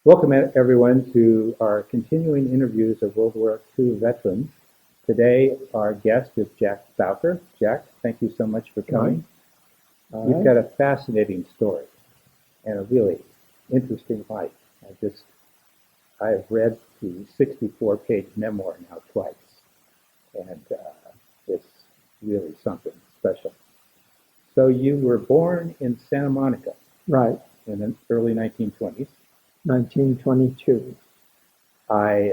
Welcome everyone to our continuing interviews of World War II veterans. Today our guest is Jack Bowker. Jack, thank you so much for coming. You've got a fascinating story and a really interesting life. I've read the 64-page memoir now twice, and it's really something special. So you were born in Santa Monica, Right, in the early 1920s. 1922. I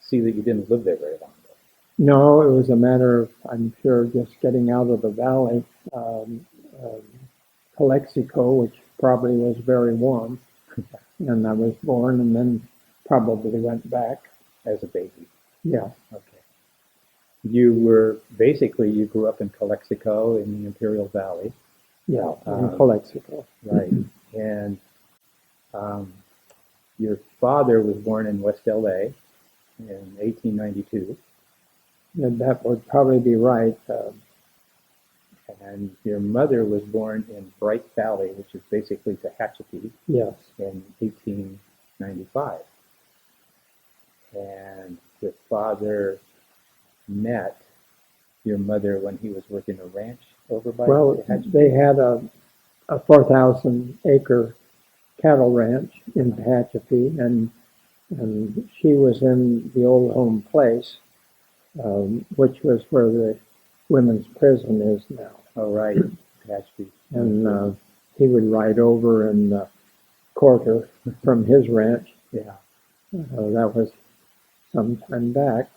see that you didn't live there very long ago. No, it was a matter of, I'm sure, just getting out of the valley. Calexico, which probably was very warm, and I was born and then probably went back. As a baby. Yeah, Okay. You grew up in Calexico in the Imperial Valley. yeah, in Calexico. Right. And your father was born in West LA in 1892. And that would probably be right. And your mother was born in Bright Valley, which is basically Tehachapi, Yes, in 1895. And your father met your mother when he was working a ranch over by Tehachapi. they had a 4,000-acre cattle ranch in Tehachapi, and she was in the old home place, which was where the women's prison is now. Oh, right, Tehachapi. And he would ride over and court her from his ranch. Yeah. That was some time back.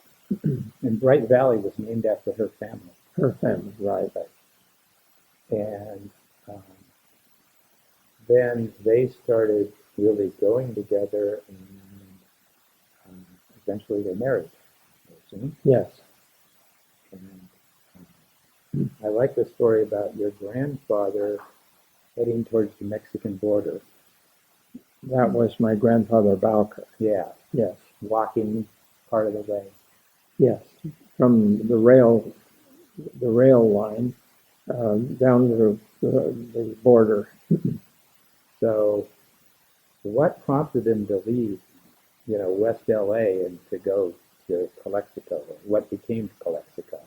And Bright Valley was named after her family. Her family, right. And then they started really going together, and eventually they married, I assume. Yes. And I like the story about your grandfather heading towards the Mexican border. That was my grandfather Bowker. Yeah, Yes. walking part of the way. Yes. From the rail line down to the border. So what prompted him to leave, West LA and to go to Calexico? What became Calexico?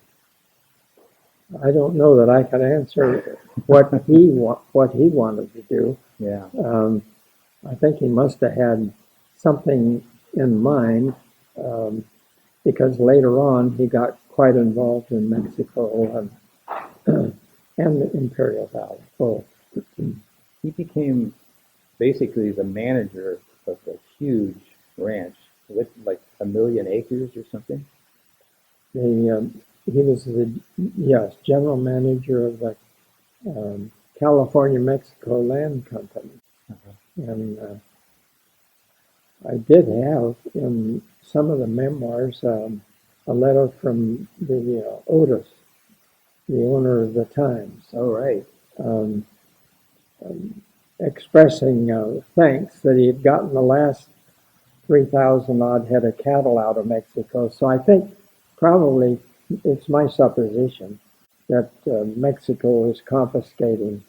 I don't know that I can answer what he wanted to do. Yeah. I think he must have had something in mind, because later on he got quite involved in Mexico and the Imperial Valley. Oh, He became basically the manager of a huge ranch with like 1 million acres or something. he was the general manager of the California-Mexico Land Company. And I did have in some of the memoirs a letter from the Otis, the owner of the Times. Oh, right. Expressing thanks that he had gotten the last 3,000 odd head of cattle out of Mexico. So I think probably it's my supposition that Mexico is confiscating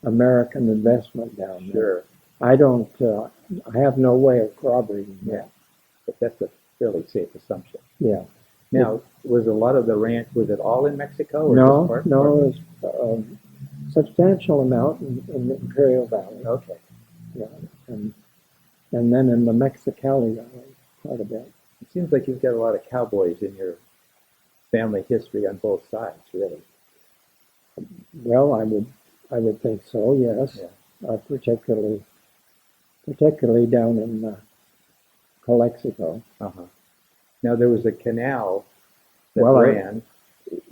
American investment down there. Sure. I have no way of corroborating that. Yeah. But that's a fairly safe assumption. Yeah. Now, was a lot of the ranch, was it all in Mexico? Or No, just no, it was a substantial amount in the Imperial Valley. Okay. Yeah, and then in the Mexicali Valley quite a bit. It seems like you've got a lot of cowboys in your family history on both sides, really. Well, I would think so. Yes, Yeah. particularly down in Calexico. Uh-huh. Now, there was a canal that Well, ran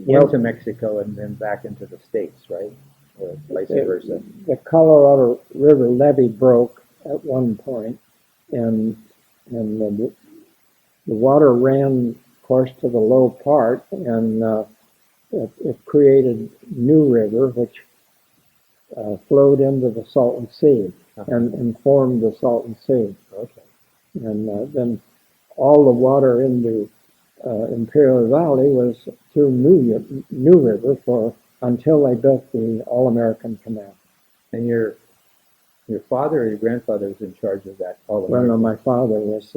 into Mexico and then back into the States, right? Or vice versa. The Colorado River levee broke at one point, and the water ran, of course, to the low part, and it created New River, which flowed into the Salton Sea and formed the Salton Sea. Okay. And then all the water into Imperial Valley was through New River until they built the All-American Canal. And your Your father or your grandfather was in charge of that all Well, no, American? my father was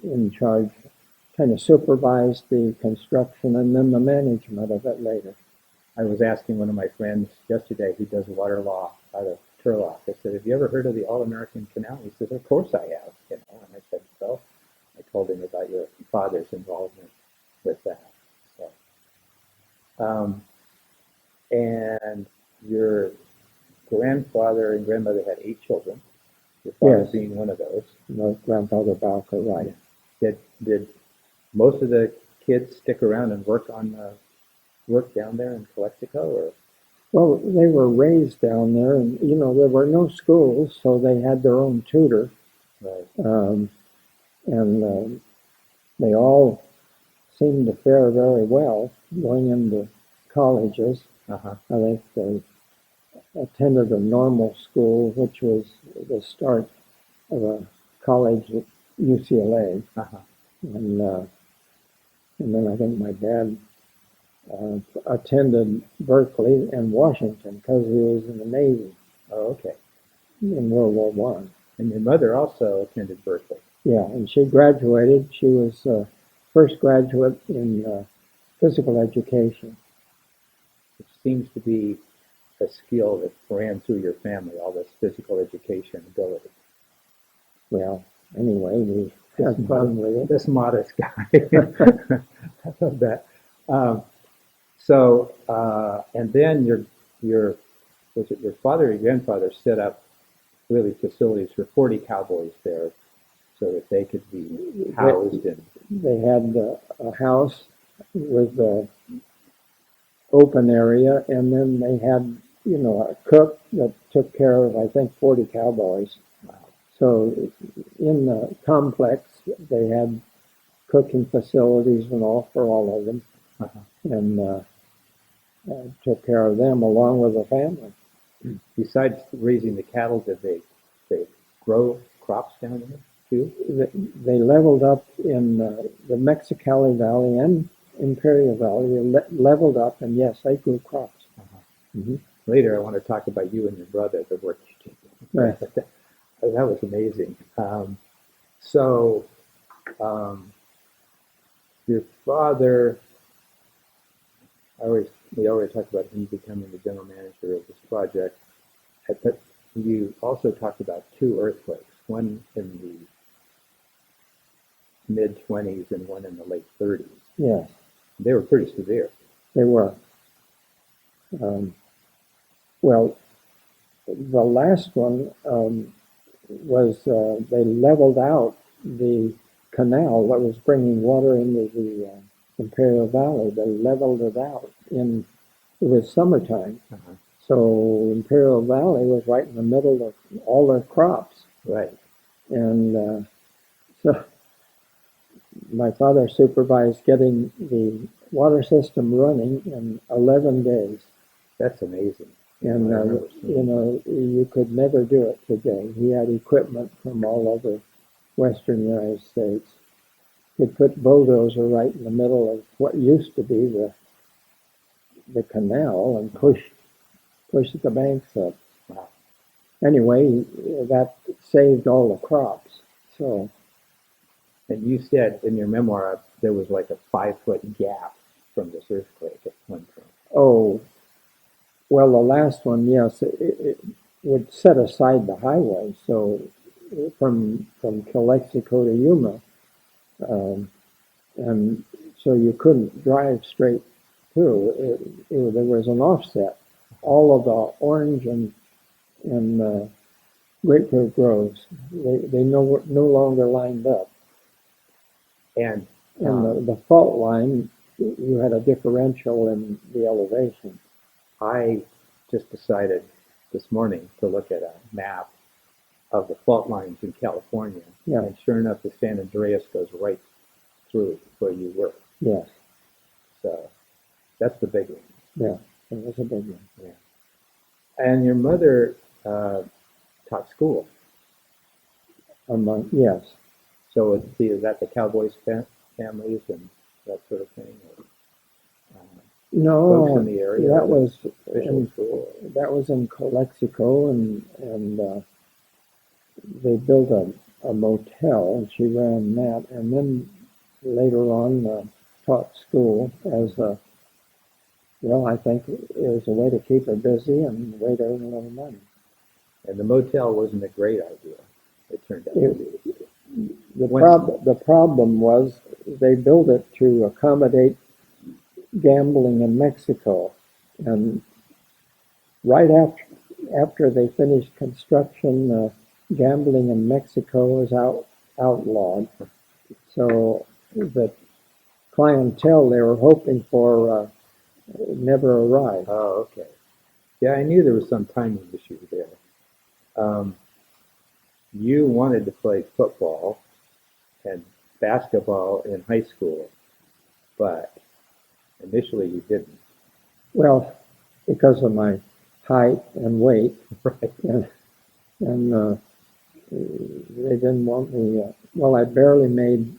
in charge, kind of supervised the construction and then the management of it later. I was asking one of my friends yesterday who does water law out of Turlock. I said, "Have you ever heard of the All-American Canal?" He said, "Of course I have." And I said, "So?" I told him about your father's involvement with that. So, and your grandfather and grandmother had 8 children. Your father Yes. being one of those. My grandfather Bowker, right. Did most of the kids stick around and work down there in Calexico, or? Well, they were raised down there, and there were no schools, so they had their own tutor, Right. and they all seemed to fare very well going into colleges. Uh-huh. I think they attended a normal school, which was the start of a college at UCLA, Uh-huh. and then I think my dad attended Berkeley and Washington because he was in the Navy. Oh, okay. In World War One. And your mother also attended Berkeley. Yeah, and she graduated. She was first graduate in physical education. Which seems to be a skill that ran through your family, all this physical education ability. Well, anyway, we had fun with it. This modest guy. I love that. And then was it your father or your grandfather set up really facilities for 40 cowboys there so that they could be housed in? They had a house with an open area, and then they had, a cook that took care of, I think, 40 cowboys. Wow. So in the complex, they had cooking facilities and all for all of them, Uh-huh. and took care of them along with the family. Besides raising the cattle, did they grow crops down there too? They leveled up in the Mexicali Valley and Imperial Valley. They leveled up, and yes, they grew crops. Uh-huh. Mm-hmm. Later, I want to talk about you and your brother, the work you did. Right. That was amazing. Your father, we already talked about him becoming the general manager of this project. But you also talked about 2 earthquakes, one in the mid-20s and one in the late 30s. Yes, They were pretty severe. they were. Well, the last one was they leveled out the canal that was bringing water into the Imperial Valley. They leveled it out it was summertime. Uh-huh. So Imperial Valley was right in the middle of all their crops. Right. And so my father supervised getting the water system running in 11 days. That's amazing. And, you could never do it today. He had equipment from all over western United States. He'd put bulldozer right in the middle of what used to be the canal and push the banks up. Wow. Anyway, that saved all the crops. So. And you said in your memoir there was like a 5-foot gap from this earthquake at one point. Oh, well, the last one, yes, it would set aside the highway. So from Calexico to Yuma, and so you couldn't drive straight through. There was an offset. All of the orange and grapefruit groves, they no longer lined up. And the fault line, you had a differential in the elevation. I just decided this morning to look at a map of the fault lines in California. Yeah. And sure enough, the San Andreas goes right through where you were. Yes. So that's the big one. Yeah, it was a big one. Yeah. And your mother taught school. Yes. So is that the Cowboys families and that sort of thing? Or, folks No, in the area? that was Official in, school? that was in Calexico, and they built a motel, and she ran that, and then later on taught school as a, well, I think it was a way to keep her busy and a way to earn a little money. And the motel wasn't a great idea, it turned out to be. The problem was they built it to accommodate gambling in Mexico, and right after they finished construction, gambling in Mexico was outlawed. So the clientele they were hoping for never arrived. Oh, okay. Yeah, I knew there was some timing issue there. You wanted to play football and basketball in high school, but initially you didn't. Well, because of my height and weight, Right. and they didn't want me. Well, I barely made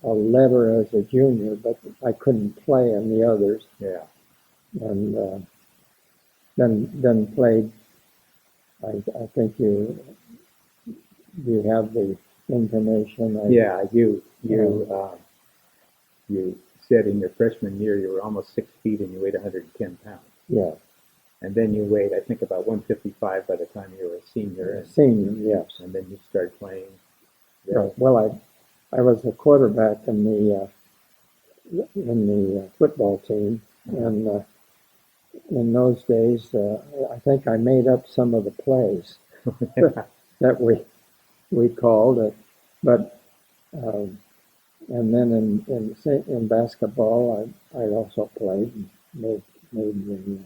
a letter as a junior, but I couldn't play in the others, Yeah. and then played. I think you have the information. Yeah, you said in your freshman year you were almost 6 feet and you weighed 110 pounds. Yeah. And then you weighed, I think, about 155 by the time you were a senior. Senior, yes. And then you started playing. Right. Well, I was a quarterback in the football team, and in those days, I think I made up some of the plays that we called it, but and then in basketball, I also played and made the.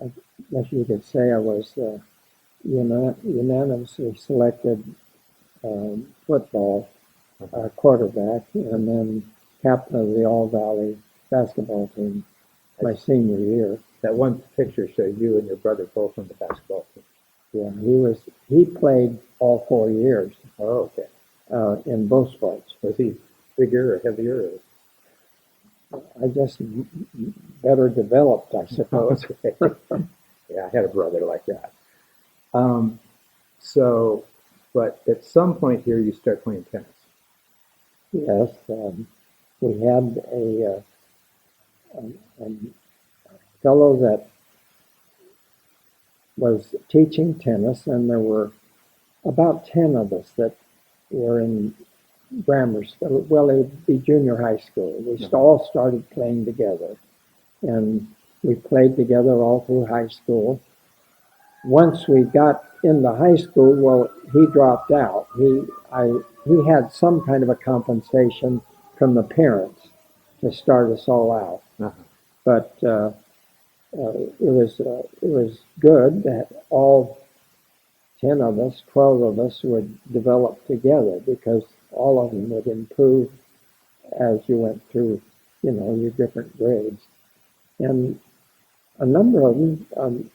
I guess you could say I was unanimously selected football quarterback, and then captain of the All Valley basketball team my senior year. That one picture shows you and your brother both on the basketball team. Yeah, he played all 4 years. Oh, okay. In both sports. Was he bigger or heavier? I just better developed, I suppose. Yeah, I had a brother like that. So, but at some point here, you start playing tennis. Yes, we had a fellow that was teaching tennis, and there were about 10 of us that were in grammar school. Well, it would be junior high school. We all started playing together, and we played together all through high school. Once we got into high school, well, he dropped out. He had some kind of a compensation from the parents to start us all out, but it was good that all 10 of us, 12 of us would develop together, because all of them would improve as you went through, your different grades. And a number of them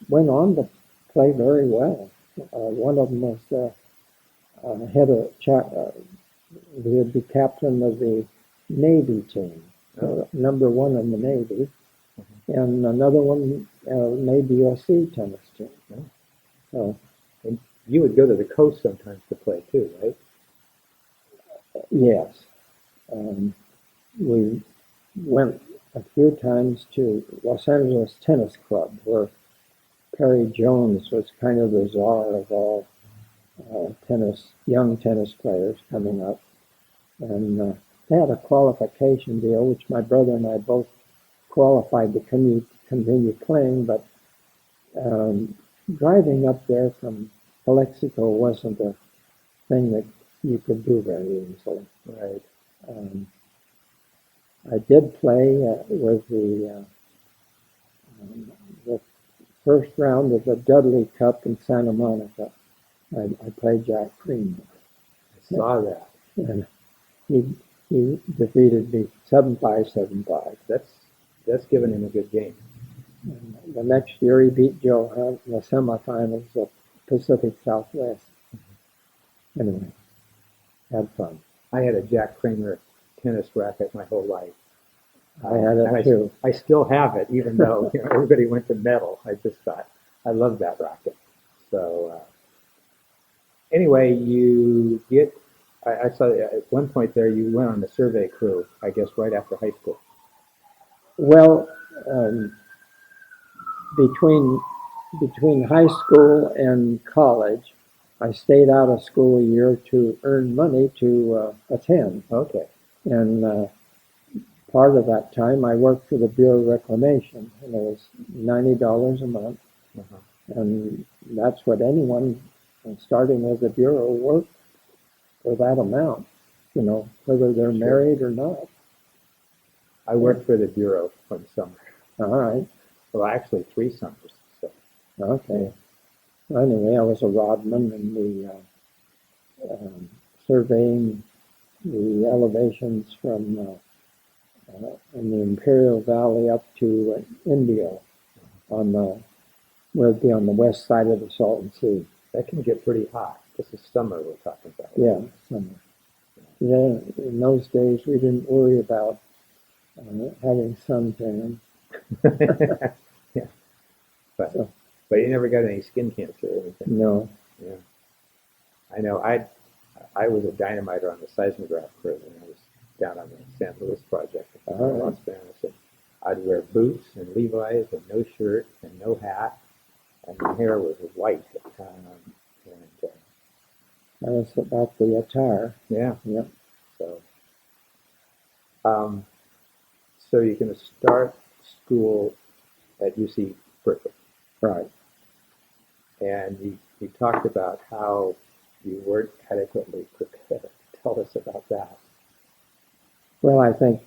went on to play very well. One of them was he would be captain of the Navy team, number one in the Navy, and another one made the USC tennis team. So, and you would go to the coast sometimes to play too, right? Yes. We went a few times to Los Angeles Tennis Club, where Perry Jones was kind of the czar of all young tennis players coming up. And they had a qualification deal, which my brother and I both qualified to continue playing, but driving up there from Calexico wasn't a thing that you could do very easily. Right. I did play with the first round of the Dudley Cup in Santa Monica. I played Jack Creamer. I saw that. And he defeated me 7-5, 7-5. That's giving him a good game. And the next year he beat Joe Hunt in the semifinals of Pacific Southwest. Anyway, had fun. I had a Jack Creamer tennis racket my whole life. I had And it too. I still have it, even though everybody went to metal. I just thought I love that rocket. So anyway, you get. I saw at one point there you went on the survey crew. I guess right after high school. Well, um, between between high school and college, I stayed out of school a year to earn money to attend. Okay. And part of that time, I worked for the Bureau of Reclamation, and it was $90 a month. Uh-huh. And that's what anyone, starting with the Bureau, worked for that amount, whether they're married or not. I worked for the bureau one summer. All right. Well, actually, 3 summers. So. Okay. Well, anyway, I was a rodman, and we surveying the elevations from in the Imperial Valley up to Indio would be on the west side of the Salton Sea. That can get pretty hot. This is summer we're talking about. Yeah, summer. Yeah, in those days we didn't worry about having suntan. Yeah. But, So, but you never got any skin cancer or anything. no. Yeah. I know. I was a dynamiter on the seismograph crew when I was down on the San Luis project in Los Banos. And I'd wear boots and Levi's and no shirt and no hat, and my hair was white. That was about the attire. Yeah. Yep. So, so you're going to start school at UC Berkeley. Right. And you talked about how you weren't adequately prepared. Tell us about that. Well, I think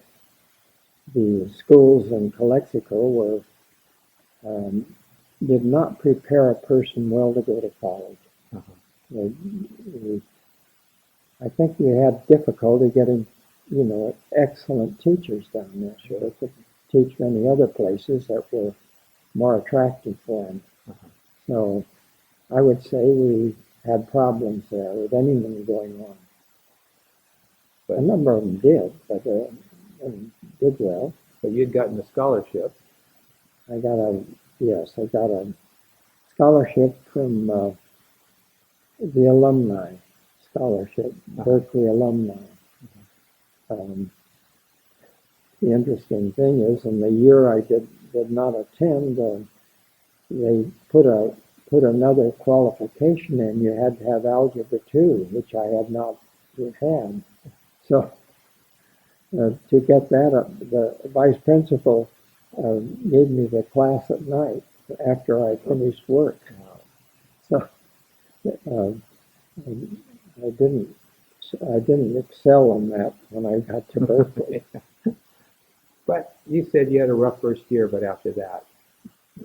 the schools in Calexico did not prepare a person well to go to college. Uh-huh. I think we had difficulty getting, excellent teachers down there. So they could teach many other places that were more attractive for them. Uh-huh. So I would say we had problems there with anything going on. But a number of them did, but did well. But you'd gotten a scholarship. I got a scholarship from the alumni scholarship, Berkeley alumni. The interesting thing is, in the year I did not attend, they put another qualification in. You had to have Algebra 2, which I had not had. So to get that, the vice principal gave me the class at night after I finished work. So I didn't excel in that when I got to Berkeley. But you said you had a rough first year, but after that,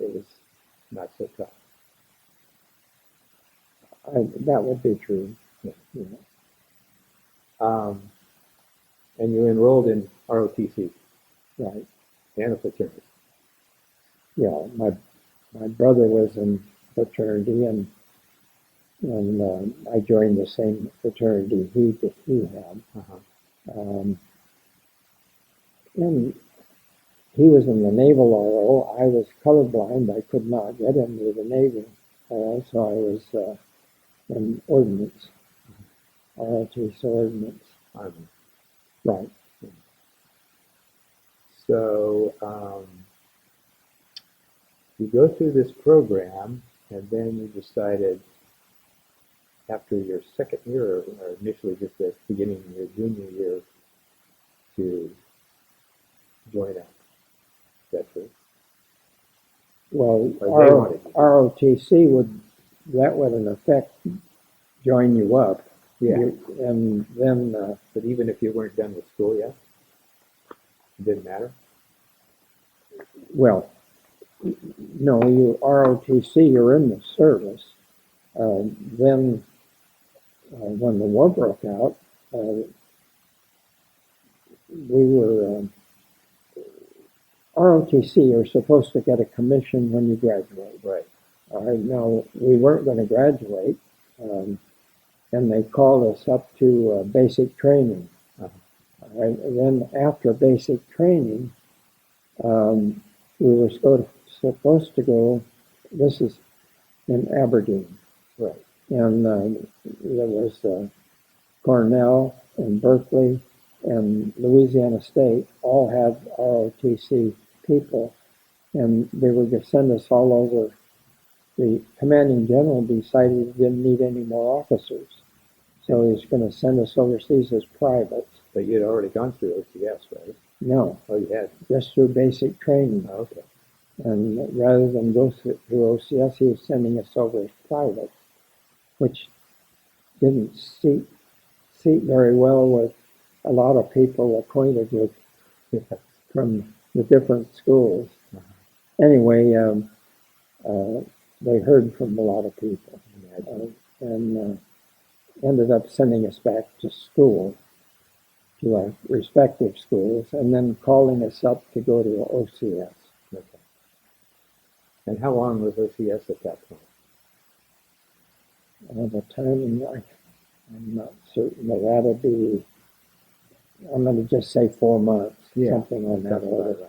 it was not so tough. That would be true. Yeah. Yeah. And you enrolled in ROTC. Right. And a fraternity. Yeah, my brother was in fraternity, and I joined the same fraternity he had. Uh-huh. And he was in the Naval RO. I was colorblind. I could not get into the Navy RO, so I was in ordnance, ROTC ordnance. Right. So you go through this program, and then you decided after your second year, or initially just at the beginning of your junior year, to join up. Is that true? Well, ROTC would in effect join you up. Yeah. And then, but even if you weren't done with school yet, it didn't matter? Well, no, you ROTC, you're in the service. Then, when the war broke out, we were ROTC. You're supposed to get a commission when you graduate. Right. All right. Now we weren't going to graduate, and they called us up to basic training. Uh-huh. All right. And then after basic training, We were supposed to go, this is in Aberdeen, Right. and there was Cornell and Berkeley and Louisiana State all had ROTC people, and they were going to send us all over. The commanding general decided he didn't need any more officers, so he was going to send us overseas as privates. But you'd already gone through OCS, right? No. Oh, you had? Just through basic training. Oh, okay. And rather than go through OCS, he was sending us over as privates, which didn't seat very well with a lot of people acquainted with from the different schools. Anyway, they heard from a lot of people and ended up sending us back to school, to our respective schools, and then calling us up to go to OCS. Okay. And how long was OCS at that point? The timing, I'm not certain, but that'll be, I'm going to just say 4 months, something like that.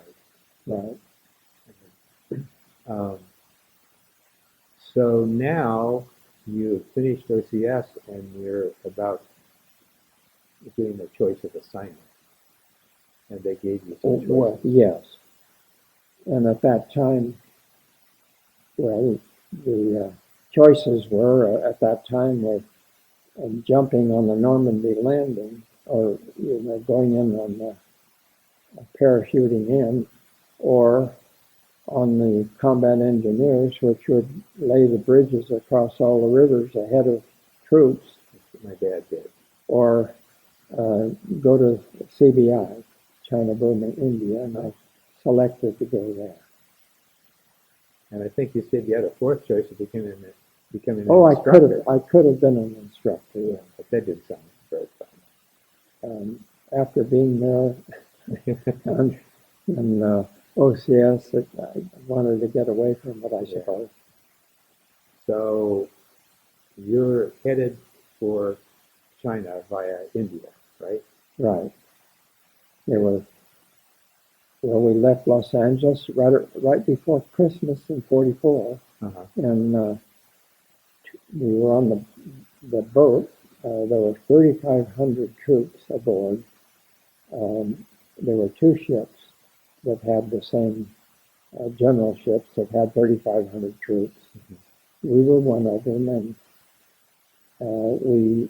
Right. So now you finished OCS and you're about getting a choice of assignment. And they gave you some choices. Well, yes. And at that time, well, the choices were, at that time, were jumping on the Normandy landing, or going in on parachuting in, or on the combat engineers, which would lay the bridges across all the rivers ahead of troops. That's what my dad did. Or go to CBI, China-Burma-India, and I selected to go there. And I think you said you had a fourth choice of becoming an instructor. I could have been an instructor, yeah. But that didn't sound very fun. After being there and OCS, I wanted to get away from it, I suppose. So you're headed for China via India, right? Right. We left Los Angeles right before Christmas in '44, and we were on the boat. There were 3,500 troops aboard. There were 2 ships that had the same general ships that had 3,500 troops. We were one of them, and we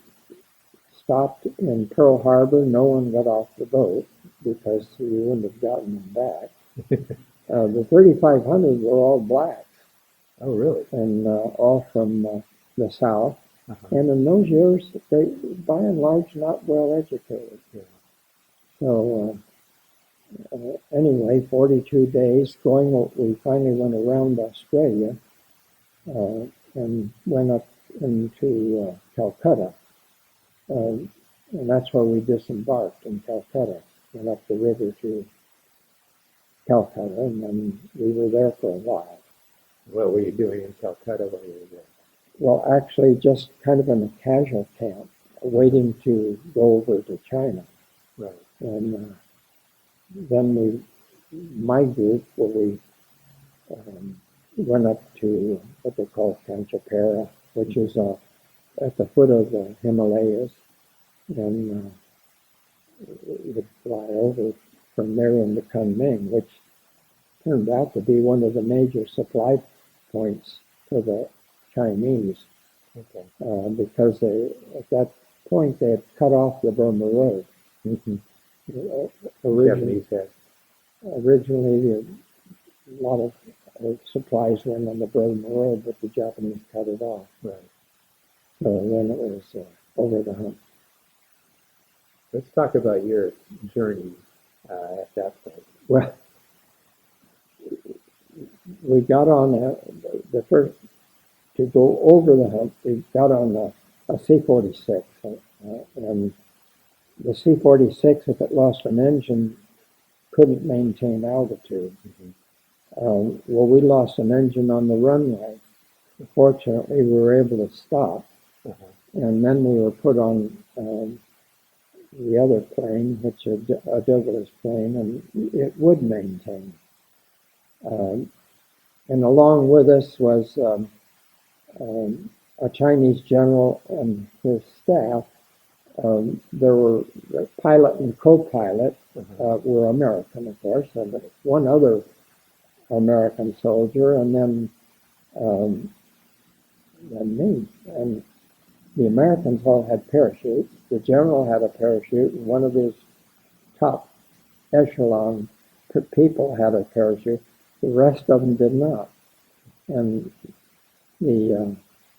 stopped in Pearl Harbor. No one got off the boat because we wouldn't have gotten them back. The 3,500 were all blacks. Oh, really? And all from the South. And in those years, they, by and large, not well educated. Yeah. So anyway, 42 days going, we finally went around Australia and went up into Calcutta. And that's where we disembarked, in Calcutta. Went up the river to Calcutta, and then we were there for a while. What were you doing in Calcutta while you were there? Well, actually, just kind of in a casual camp, waiting to go over to China. Right. And then my group, we went up to what they call Kanchapara, which is at the foot of the Himalayas, and we would fly over from there into Kunming, which turned out to be one of the major supply points for the Chinese, because at that point they had cut off the Burma Road. Originally, a lot of supplies went on the Burma Road, but the Japanese cut it off. Right. So then it was over the hump. Let's talk about your journey at that point. Well, we got on the first, to go over the hump, we got on a C-46. And the C-46, if it lost an engine, couldn't maintain altitude. Well, we lost an engine on the runway. Fortunately, we were able to stop. And then we were put on the other plane, which is a Douglas plane, and it would maintain. And along with us was a Chinese general and his staff. There were the pilot and co-pilot were American, of course, and one other American soldier, and then me. And the Americans all had parachutes. The general had a parachute, and one of his top echelon people had a parachute. The rest of them did not. And the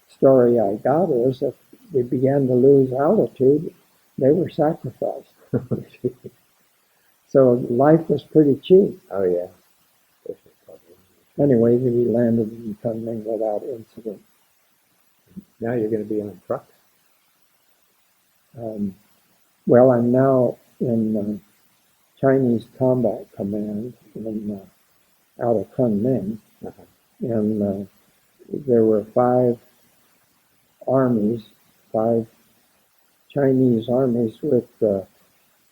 story I got is if we began to lose altitude, they were sacrificed. So life was pretty cheap. Oh, yeah. Anyway, we landed in Kunming without incident. Now you're going to be on trucks? Well, I'm now in Chinese Combat Command out of Kunming. And there were 5 Chinese armies with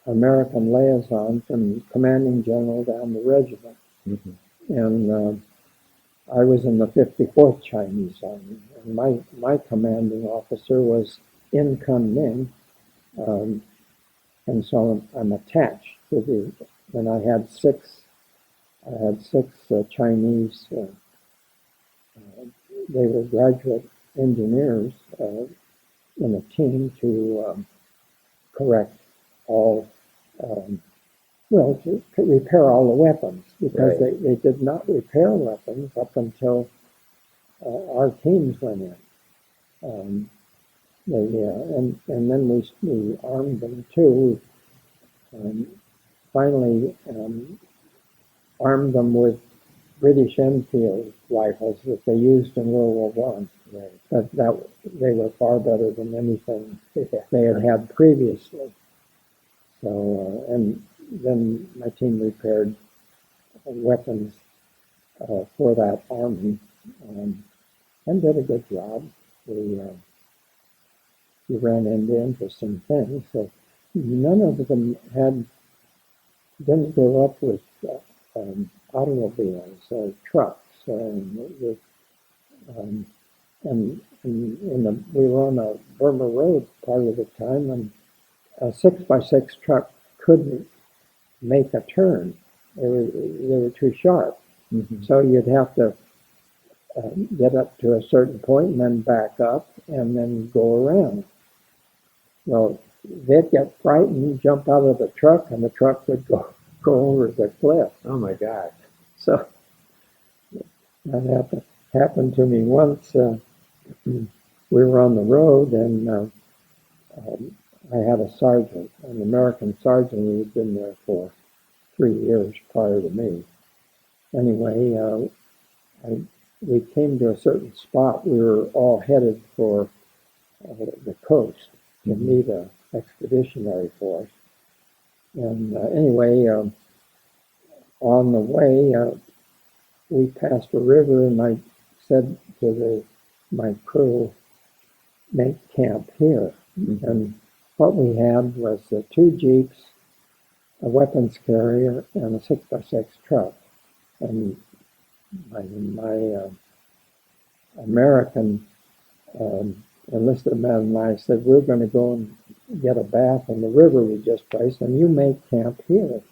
American liaisons and commanding general down the regiment. And I was in the 54th Chinese Army, and my commanding officer was in Kunming, and so I'm attached to and I had six Chinese. They were graduate engineers in a team to correct all, to repair all the weapons, because they did not repair weapons up until our teams went in. And then we armed them too. Finally armed them with British Enfield rifles that they used in World War I. But they were far better than anything they had had previously. So, and then my team repaired weapons for that army and did a good job. We ran into interesting things. So none of them didn't grow up with automobiles or trucks. We were on a Burma road part of the time, and a 6x6 truck couldn't make a turn. They were too sharp. So you'd have to get up to a certain point and then back up and then go around. Well, they'd get frightened, jump out of the truck, and the truck would go over the cliff. Oh my God. So that happened to me once. We were on the road, and I had a sergeant, an American sergeant who had been there for 3 years prior to me. Anyway, we came to a certain spot. We were all headed for the coast to meet an expeditionary force. And anyway, on the way, we passed a river, and I said to my crew, make camp here. And what we had was 2 Jeeps, a weapons carrier, and a 6x6 truck. And my American enlisted man and I said, we're going to go and get a bath in the river we just placed, and you make camp here.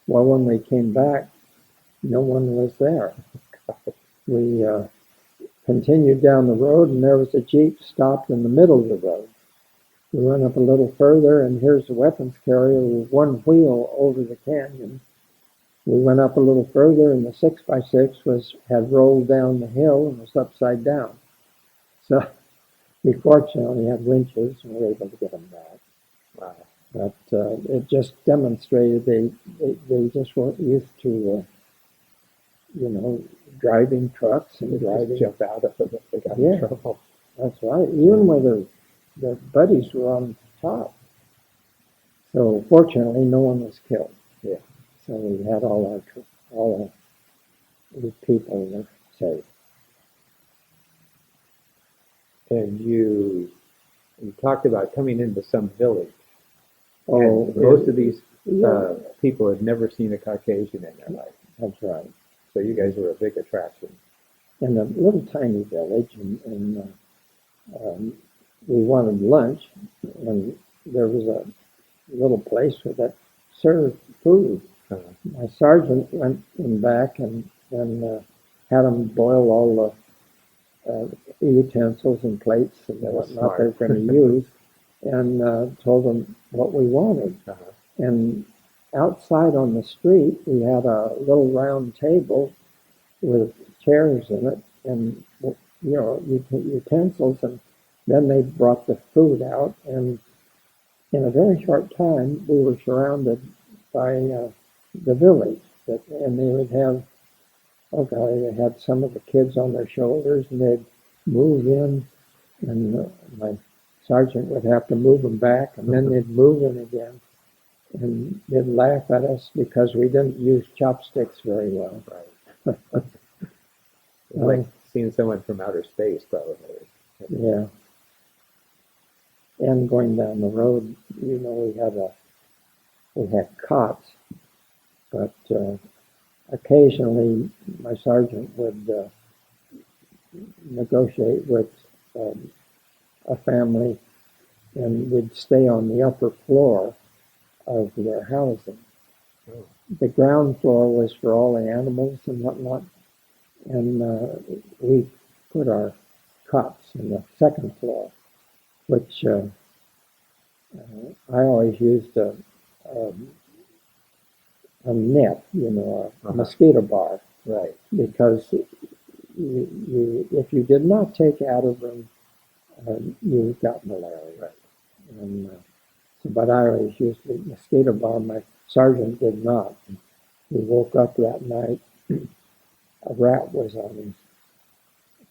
Well, when we came back, no one was there. We continued down the road, and there was a Jeep stopped in the middle of the road. We went up a little further, and here's the weapons carrier with one wheel over the canyon. We went up a little further, and the 6x6 had rolled down the hill and was upside down. So we fortunately had winches, and we were able to get them back. Wow. But it just demonstrated they just weren't used to, driving trucks and driving. Just jump out of it if they got in trouble. That's right. Even when their buddies were on top. So fortunately, no one was killed. Yeah. So we had all the people were safe. And you talked about coming into some village. Oh, and most of these people had never seen a Caucasian in their life. That's right. So you guys were a big attraction. in a little tiny village, and we wanted lunch, and there was a little place that served food. My sergeant went in back and had them boil all the utensils and plates and whatnot they were going to use, and told them what we wanted. And outside on the street, we had a little round table with chairs in it and utensils, and then they brought the food out, and in a very short time we were surrounded by the village. And they would have, they had some of the kids on their shoulders, and they'd move in, and my sergeant would have to move them back, and then they'd move in again, and they'd laugh at us because we didn't use chopsticks very well. Right. Like seeing someone from outer space, probably. Yeah. And going down the road, we had cots, but occasionally my sergeant would negotiate with a family, and we'd stay on the upper floor of their housing. Oh. The ground floor was for all the animals and whatnot, and we put our cots in the second floor, which I always used a net, a mosquito bar, right? Because if you did not take out of them, you got malaria. Right. And but I always used the mosquito bar. My sergeant did not. He woke up that night. A rat was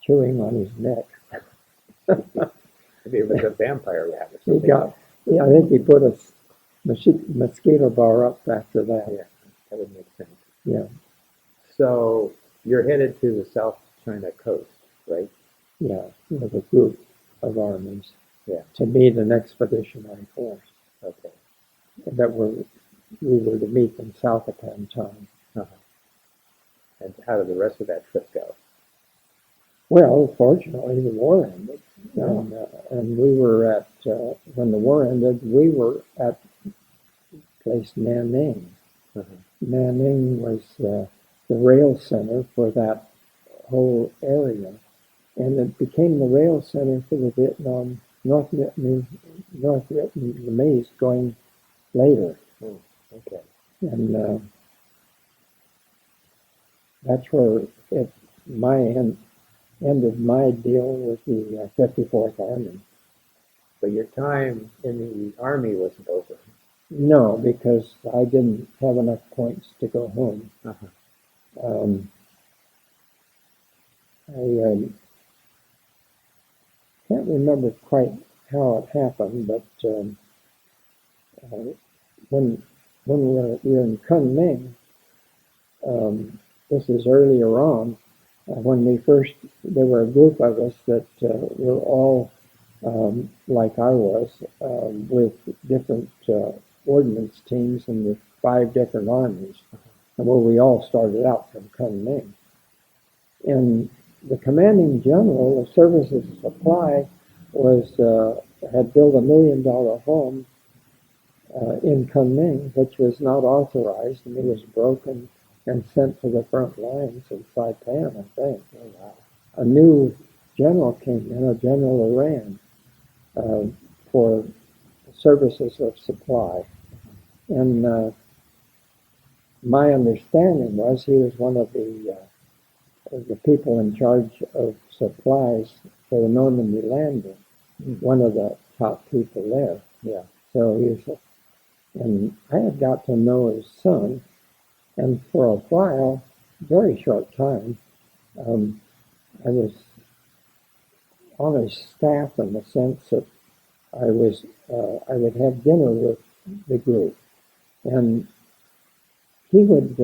chewing on his neck. Maybe it was a vampire rat or something. I think he put a mosquito bar up after that. Yeah, that would make sense. Yeah. So you're headed to the South China coast, right? Yeah, with a group of armies. Yeah. To meet an expeditionary force. Okay. That we were to meet them south of Canton. And how did the rest of that trip go? Well, fortunately, the war ended, and we were at when the war ended. We were at place Nanning. Nanning was the rail center for that whole area, and it became the rail center for the North Vietnamese going later. Oh, okay. And that's where ended my deal with the 54th Army. But your time in the Army wasn't over. No, because I didn't have enough points to go home. I can't remember quite how it happened, but when we were in Kunming, this is earlier on, when there were a group of us that were all like I was, with different ordnance teams in the 5 different armies, and where we all started out from Kunming. And the commanding general of Services Supply had built $1 million home in Kunming, which was not authorized, and it was broken and sent to the front lines in Saipan, I think. Oh, wow. A new general came in, a General Iran, for Services of Supply. And my understanding was he was one of the people in charge of supplies for the Normandy landing, one of the top people there. Yeah. So and I had got to know his son, and for a while, very short time, I was on his staff in the sense that I would have dinner with the group, and he would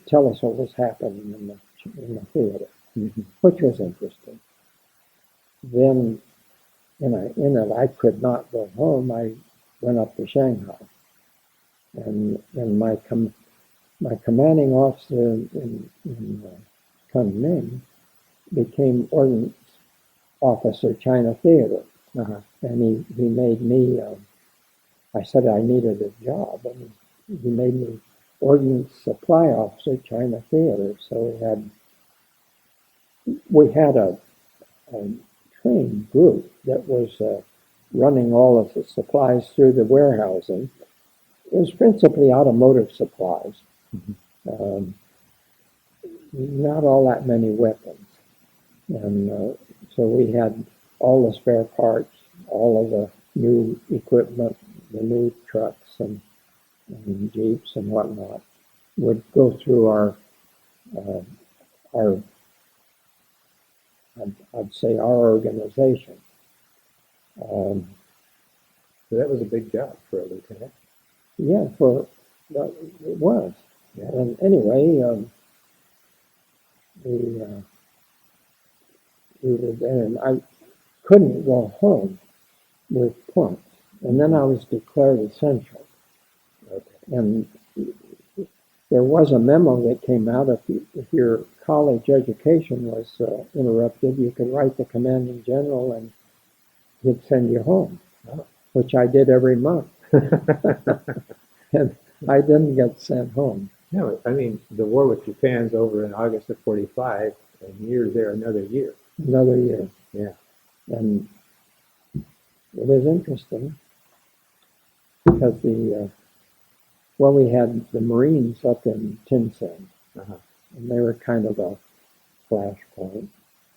tell us what was happening in the theater, which was interesting. Then, in it, I could not go home. I went up to Shanghai, and my my commanding officer in Kunming became Ordnance Officer China Theater. Uh-huh. And he made me, I said I needed a job, and he made me Ordnance Supply Officer China Theater. So we had a trained group that was running all of the supplies through the warehousing. It was principally automotive supplies. Mm-hmm. Not all that many weapons. And so we had all the spare parts, all of the new equipment, the new trucks and Jeeps and whatnot would go through our I'd say our organization. So that was a big job for a lieutenant. Yeah, it was. Yeah. And anyway, we were there, and I couldn't go home with points. And then I was declared essential. Okay. And there was a memo that came out if your college education was interrupted, you could write the commanding general and he'd send you home, which I did every month. And I didn't get sent home. No, I mean, the war with Japan's over in August of 45, and you're there another year. Another year. Yeah. And it was interesting because we had the Marines up in Tinsen, Uh-huh. and they were kind of a flashpoint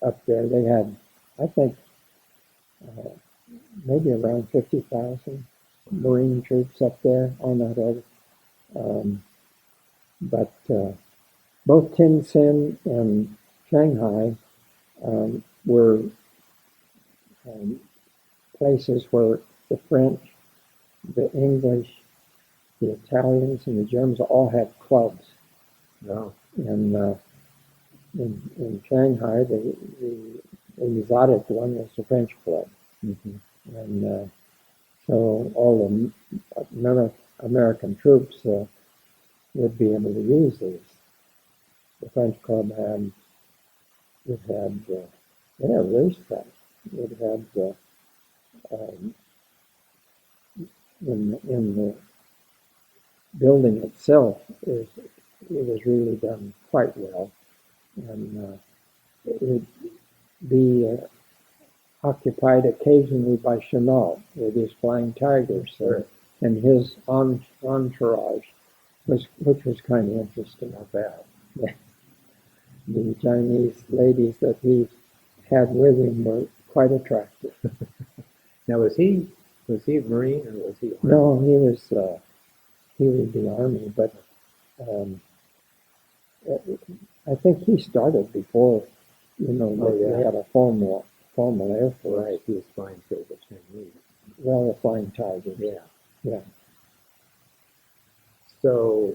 up there. They had, I think, maybe around 50,000 Marine troops up there on that order. But both Tinsen and Shanghai were places where the French, the English, the Italians, and the Germans all had clubs. No. And in Shanghai, the exotic one was the French club. Mm-hmm. And so all the American troops would be able to use these. The French club had racetracks. It had in the building itself it was really done quite well, and it would be occupied occasionally by Chenault with his flying tigers, and his entourage, which was kind of interesting. Not bad. The Chinese ladies that he had with him were quite attractive. Now, was he a Marine or was he? Army? No, he was the Army, but I think he started before, they had a formal Air Force. Right, he was flying for the Chinese. Well, the Flying Tigers. Yeah. Yeah. So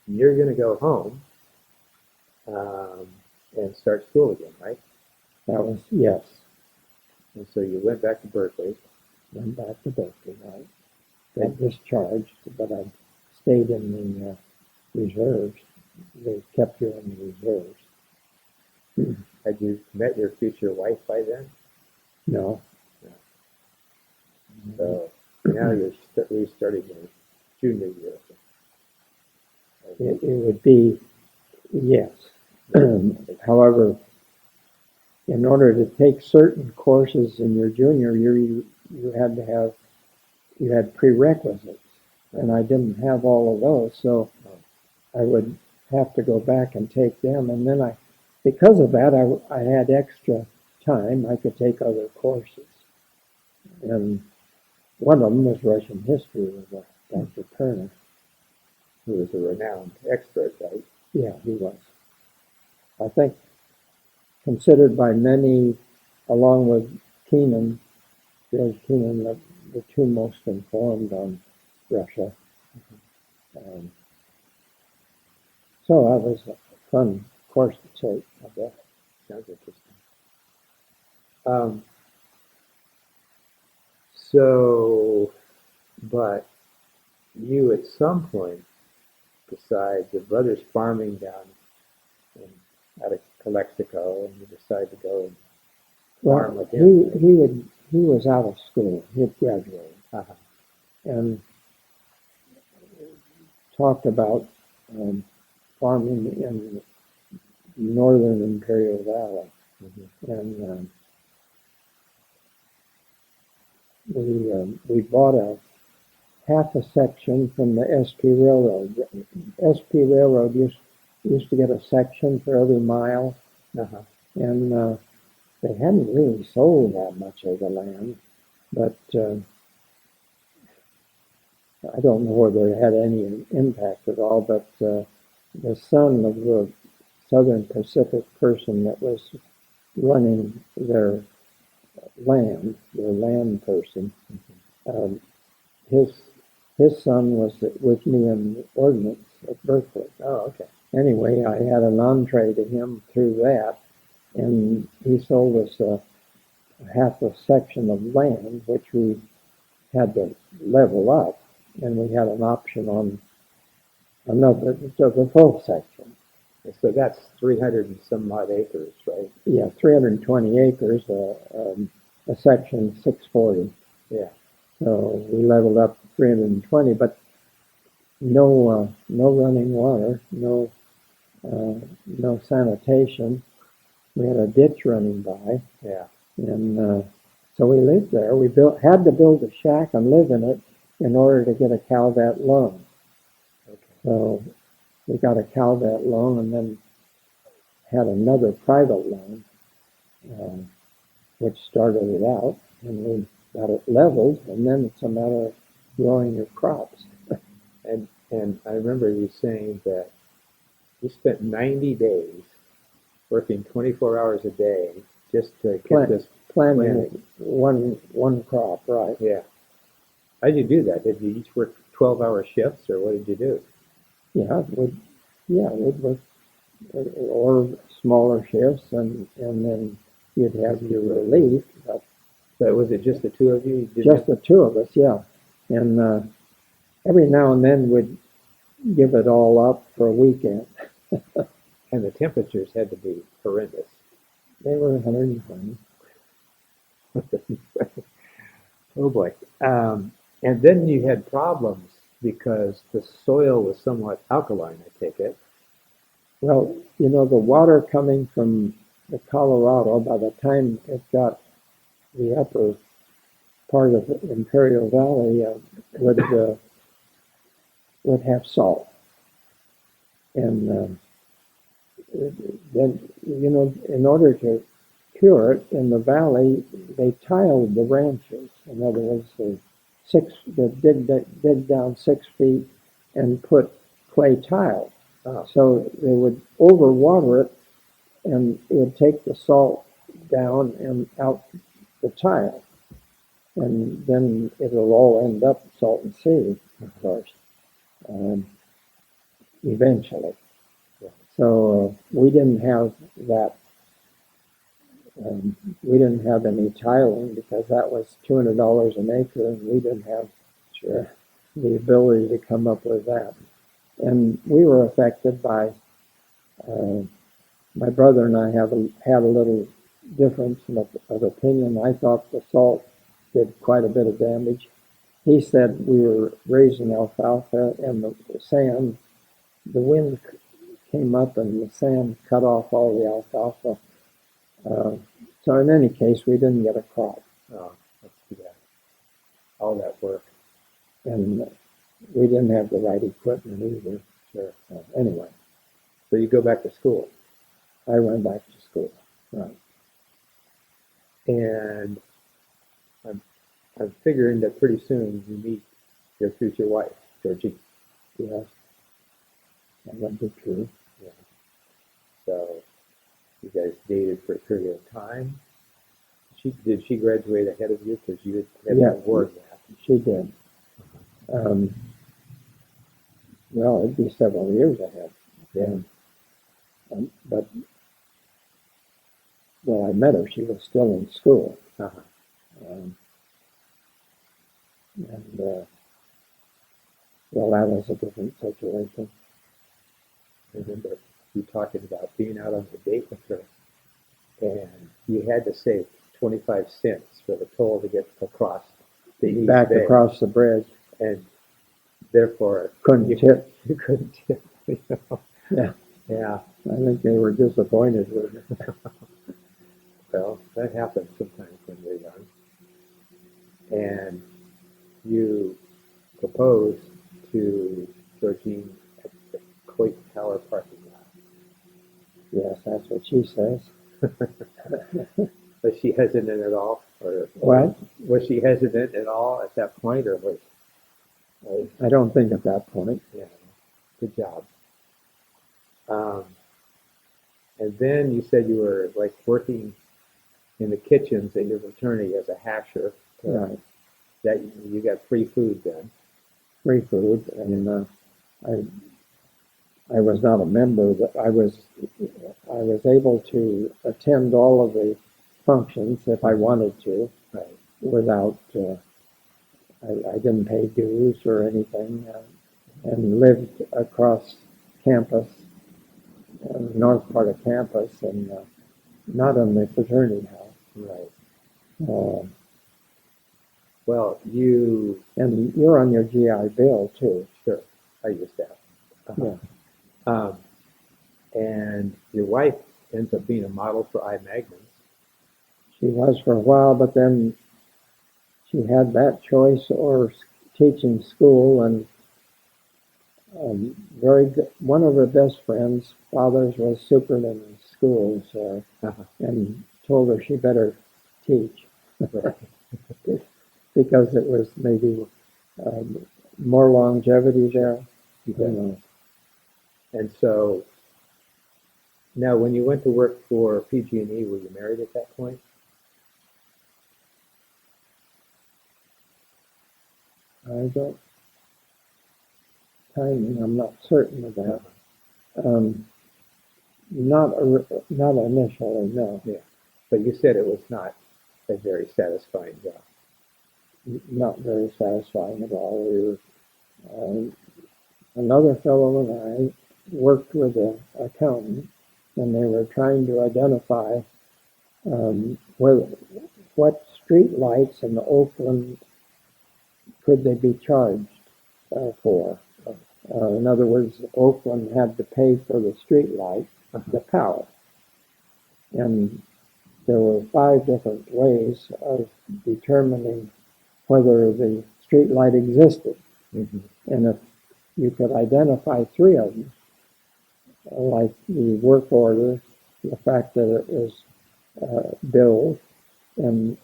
you're going to go home and start school again, right? That was, yes. And so you went back to Berkeley. Went back to Berkeley, right. Got discharged, but I stayed in the reserves. They kept you in the reserves. Had you met your future wife by then? No. So now you're restarting your junior year. It would be, yes. However, in order to take certain courses in your junior year, you had prerequisites, and I didn't have all of those, so I would have to go back and take them, and then because of that, I had extra time. I could take other courses, and one of them was Russian history with Dr. Kerner. Who was a renowned expert, right? Yeah, he was. I think considered by many, along with Keenan, George Keenan, the two most informed on Russia. So that was a fun course to take, I bet. Sounds interesting. So, but you at some point decide, the brother's farming down out of Calexico, and you decide to go and farm Well, with him? he was out of school. He had graduated Uh-huh. and talked about farming in northern Imperial Valley. Mm-hmm. And we bought a half a section from the SP Railroad. SP Railroad used to get a section for every mile, Uh-huh. and they hadn't really sold that much of the land, but I don't know whether it had any impact at all. But the son of the Southern Pacific person that was running their land person, um, his son was with me in ordnance at Berkeley. Oh, okay. Anyway, I had an entree to him through that, and he sold us a half a section of land, which we had to level up, and we had an option on another, so the full section. So that's 300 and some odd acres, right? Yeah, 320 acres, a section 640. Yeah. So we leveled up 320, but no running water, no sanitation. We had a ditch running by, Yeah. and so we lived there. We had to build a shack and live in it in order to get a Calvet loan. Okay. So we got a Calvet loan and then had another private loan, which started it out, and we got it leveled, and then it's a matter of growing your crops. And I remember you saying that you spent 90 days working 24 hours a day just to get this planting one crop, right? Yeah. How did you do that? Did you each work 12-hour shifts, or what did you do? Yeah, we'd work or smaller shifts, and then you'd have your relief. But was it just the two of you? Just the two of us, yeah. And every now and then we'd give it all up for a weekend. And the temperatures had to be horrendous. They were 120. Oh boy. And then you had problems because the soil was somewhat alkaline, I take it. Well, the water coming from the Colorado, by the time it got the upper part of the Imperial Valley, would have salt. And then, in order to cure it in the valley, they tiled the ranches. In other words, they dig down 6 feet and put clay tile. So they would overwater it, and it would take the salt down and out the tile. And then it'll all end up Salton Sea, of course, eventually. Yeah. So we didn't have that. We didn't have any tiling because that was $200 an acre, and we didn't have the ability to come up with that. And we were affected by, my brother and I had a little difference of opinion. I thought the salt did quite a bit of damage. He said we were raising alfalfa, and the wind came up and the sand cut off all the alfalfa. So in any case, we didn't get a crop. Oh, that's too bad. All that work. And we didn't have the right equipment either. Sure. Anyway. So you go back to school. I went back to school. Right. And I'm figuring that pretty soon you meet your future wife, Georgie. Yes. That would be true. Yeah. So you guys dated for a period of time. Did she graduate ahead of you because you had an award that? She did. Well, it'd be several years ahead. Yeah. But when I met her, she was still in school. Uh-huh. Well, that was a different situation. I remember you talking about being out on a date with her, and you had to save 25 cents for the toll to get across the East Back Bay, across the bridge. and therefore Couldn't tip. you couldn't tip. You know? Yeah. Yeah. I think they were disappointed with it. Well, that happens sometimes when you're young. And you proposed to Georgine at the Coit Tower parking lot. Yes, that's what she says. Was she hesitant at all? Or What? was she hesitant at all at that point, or was I don't think at that point. yeah, good job. And then you said you were like working in the kitchens at your fraternity as a hasher. Right. That you got free food then. Free food, and I was not a member, but I was able to attend all of the functions if I wanted to, Right. without I didn't pay dues or anything, and lived across campus, the north part of campus, and not in the fraternity house. Right. Well, you And you're on your GI Bill too. sure. I used that. Yeah. And your wife ends up being a model for iMagnums. She was for a while, but then she had that choice or teaching school, and very good. One of her best friends' fathers was superintendent in schools, and told her she better teach Right. because it was maybe more longevity there. You You bet. know. And so now, when you went to work for PG&E, were you married at that point? I don't timing. I'm not certain of that. Not initially, no. Yeah. But you said it was not a very satisfying job. Not very satisfying at all. We were, another fellow and I worked with an accountant, and they were trying to identify what street lights in Oakland could they be charged for. In other words, Oakland had to pay for the street light, the power. And there were 5 different ways of determining whether the street light existed. Mm-hmm. And if you could identify 3 of them, like the work order, the fact that it was billed, and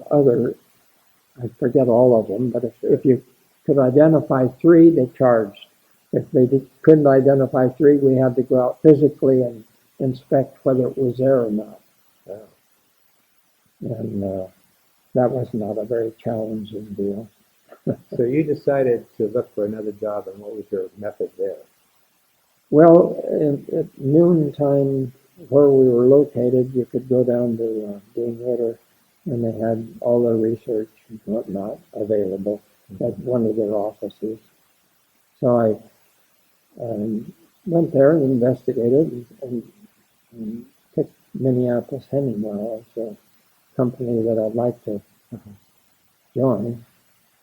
other, I forget all of them, but if you could identify 3, they charged. If they couldn't identify 3, we had to go out physically and inspect whether it was there or not. Wow. And that was not a very challenging deal. So you decided to look for another job, and what was your method there? Well, at noontime, where we were located, you could go down to Dean Ritter, and they had all their research and whatnot available at one of their offices. So I went there and investigated and picked Minneapolis Henningwell as a company that I'd like to join.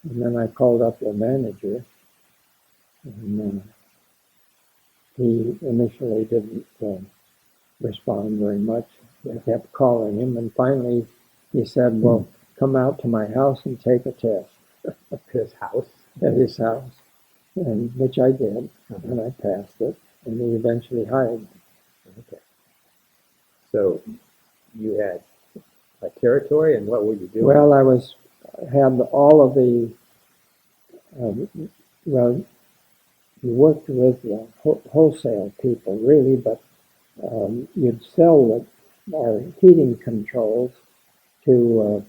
And then I called up the manager, and he initially didn't respond very much. I kept calling him, and finally he said, well, come out to my house and take a test. His house? At his house, and which I did, and I passed it, and he eventually hired me. Okay. So you had a territory, and what were you doing? Well, I had all of the, well, you worked with wholesale people, really, but you'd sell our heating controls to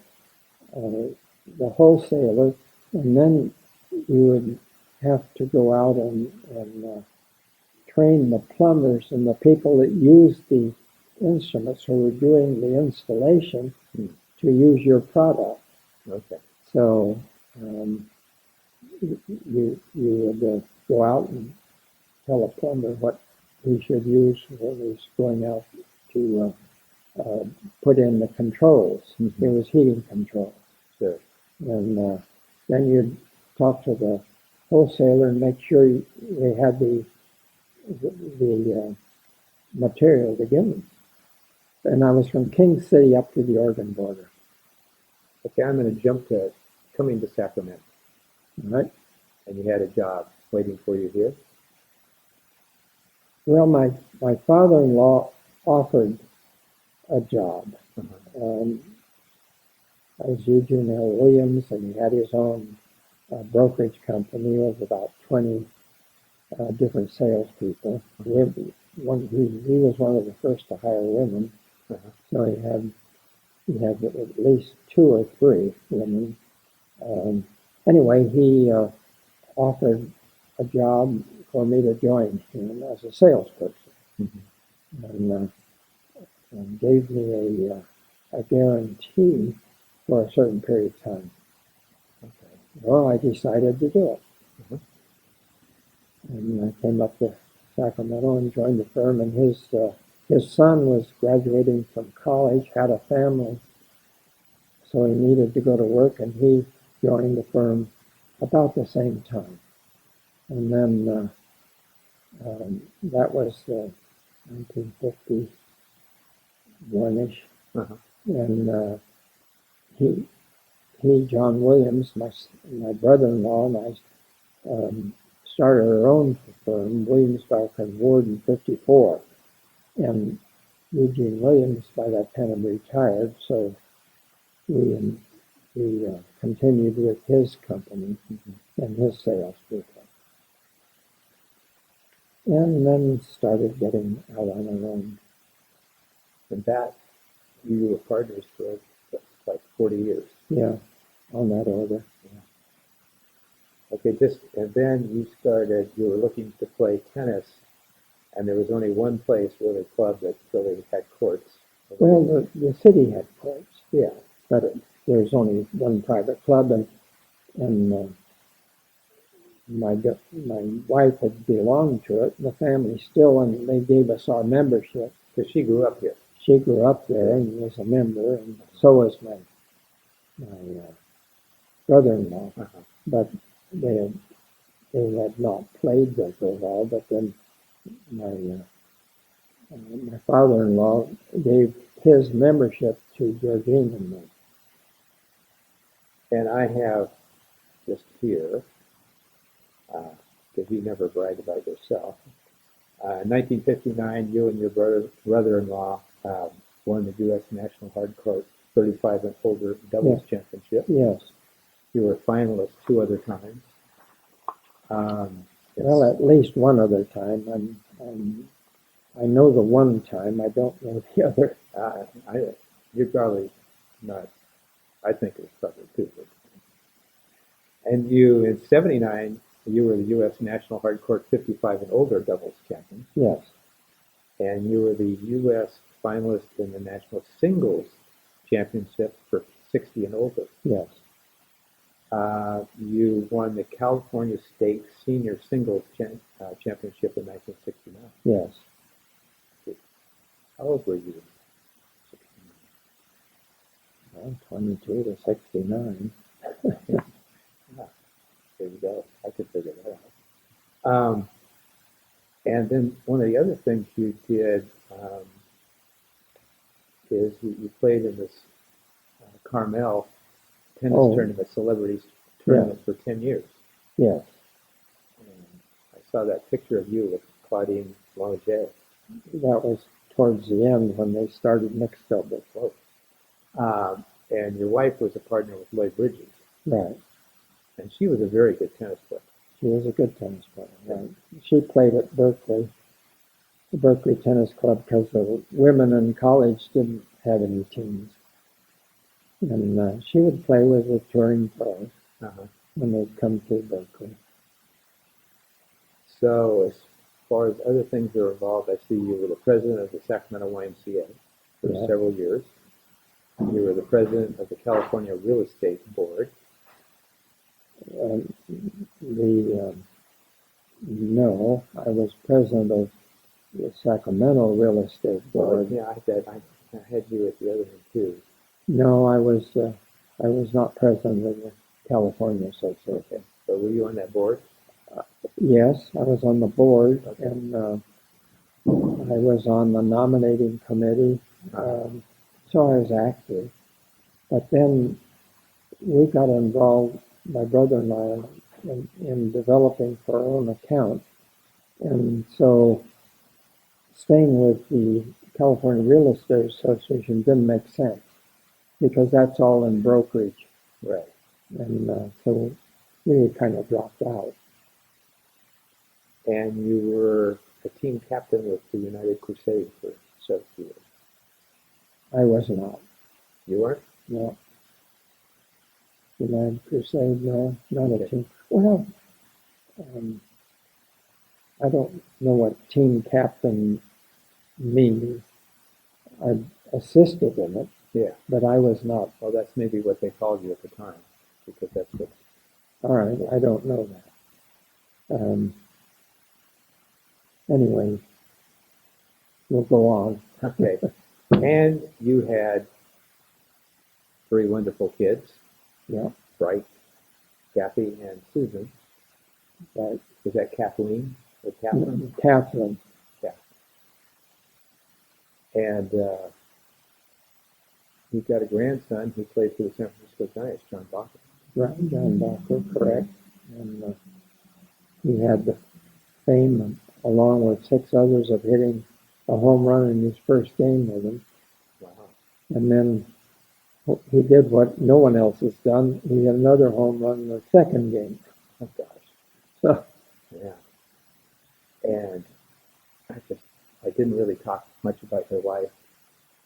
the wholesaler, and then you would have to go out and train the plumbers and the people that use the instruments who were doing the installation to use your product. Okay. So you would go out and tell a plumber what he should use when he's going out to put in the controls. Mm-hmm. It was heating controls. Sure. And then you'd talk to the wholesaler and make sure they had the material to give them. And I was from King City up to the Oregon border. Okay, I'm going to jump to coming to Sacramento. All right. And you had a job waiting for you here? Well, my father-in-law offered a job. Uh-huh. As Eugene L. Williams, and he had his own brokerage company with about 20 different salespeople. Uh-huh. He was one of the first to hire women, Uh-huh. so he had at least 2 or 3 women. Anyway, he offered a job for me to join him as a salesperson, Mm-hmm. and gave me a guarantee for a certain period of time. Okay. Well, I decided to do it. Uh-huh. And I came up to Sacramento and joined the firm, and his son was graduating from college, had a family, so he needed to go to work, and he joined the firm about the same time. And then that was 1951-ish, Uh-huh. and John Williams, my brother-in-law, and I started our own firm, Williams, Bowker and Ward, in '54. And Eugene Williams, by that time, had retired, so we continued with his company and his salespeople. And then started getting out on our own. And that, you were partners for like 40 years. Yeah, on that order. Yeah. Okay, and then you were looking to play tennis, and there was only one place, really, club that really had courts. Well, the city had courts. Yeah. But there was only one private club, and my wife had belonged to it, the family still, and they gave us our membership. Because she grew up here. She grew up there and was a member, and so was my brother-in-law. Uh-huh. But they had not played there for a while. But then my father-in-law gave his membership to Georgine and me. And I have just here, because you never bragged about yourself. In 1959, you and your brother-in-law won the U.S. National Hardcourt 35 and older doubles championship. Yes. You were finalists 2 other times. Well, at least one other time. I know the one time. I don't know the other. You're probably not. I think it was probably 2. And you, in '79, you were the U.S. National Hardcourt 55 and older doubles champion. Yes. And you were the U.S. finalist in the National Singles Championship for 60 and older. Yes. You won the California State Senior Singles Championship in 1969. Yes. How old were you? 22 to 69. There you go. I could figure that out. And then one of the other things you did is you played in this Carmel tennis tournament, celebrities tournament for 10 years. Yes. And I saw that picture of you with Claudine Longet. That was towards the end when they started mixed doubles. And your wife was a partner with Lloyd Bridges. Right. And she was a very good tennis player. She was a good tennis player, right. She played at Berkeley, the Berkeley Tennis Club, because the women in college didn't have any teams. And she would play with the touring pros when they'd come to Berkeley. So as far as other things that are involved, I see you were the president of the Sacramento YMCA for several years. You were the president of the California Real Estate Board. No, I was president of the Sacramento Real Estate Board. Yeah, I had you at the other one too. No, I was not president of the California Association. Okay. But were you on that board? Yes, I was on the board, Okay. and I was on the nominating committee, so I was active. But then we got involved, my brother and I, in developing for our own account. And so staying with the California Real Estate Association didn't make sense because that's all in brokerage. Right. And so we kind of dropped out. And you were a team captain with the United Crusade for several years. I was not. You weren't? No. United Crusade, no, not Okay. a team. Well, I don't know what team captain means. I assisted in it, Yeah. but I was not. Well, that's maybe what they called you at the time, because that's what. All right, I don't know that. Anyway, we'll go on. Okay. And you had 3 wonderful kids. Yeah, Bright, Kathy, and Susan. right. Was that Kathleen or Catherine? Catherine. Yeah. And you've got a grandson who played for the San Francisco Giants, John Bowker. Right, John Bowker, correct. And he had the fame, along with 6 others, of hitting a home run in his first game with him. Wow. And then he did what no one else has done. He had another home run in the second game. Oh gosh. So, Yeah. And I didn't really talk much about your wife,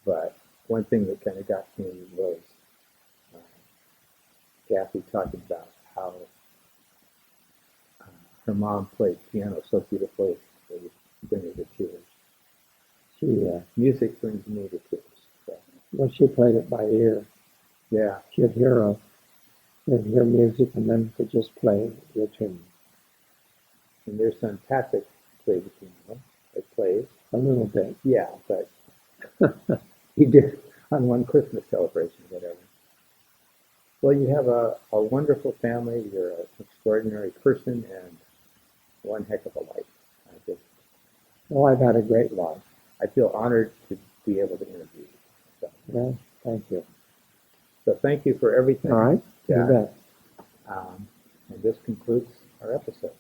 but one thing that kind of got me was Kathy talking about how her mom played piano so beautifully that it brings her to tears. Music brings me to tears. So. well, she played it by ear. Yeah. She'd hear music and then could just play the tune. And their son Patrick played the piano. It plays. A little bit. Yeah, but he did on one Christmas celebration, whatever. Well, you have a wonderful family. You're an extraordinary person and one heck of a life. Well, I've had a great life. I feel honored to be able to interview you. So, Well, thank you. so thank you for everything. All right. Yeah. You bet. And this concludes our episode.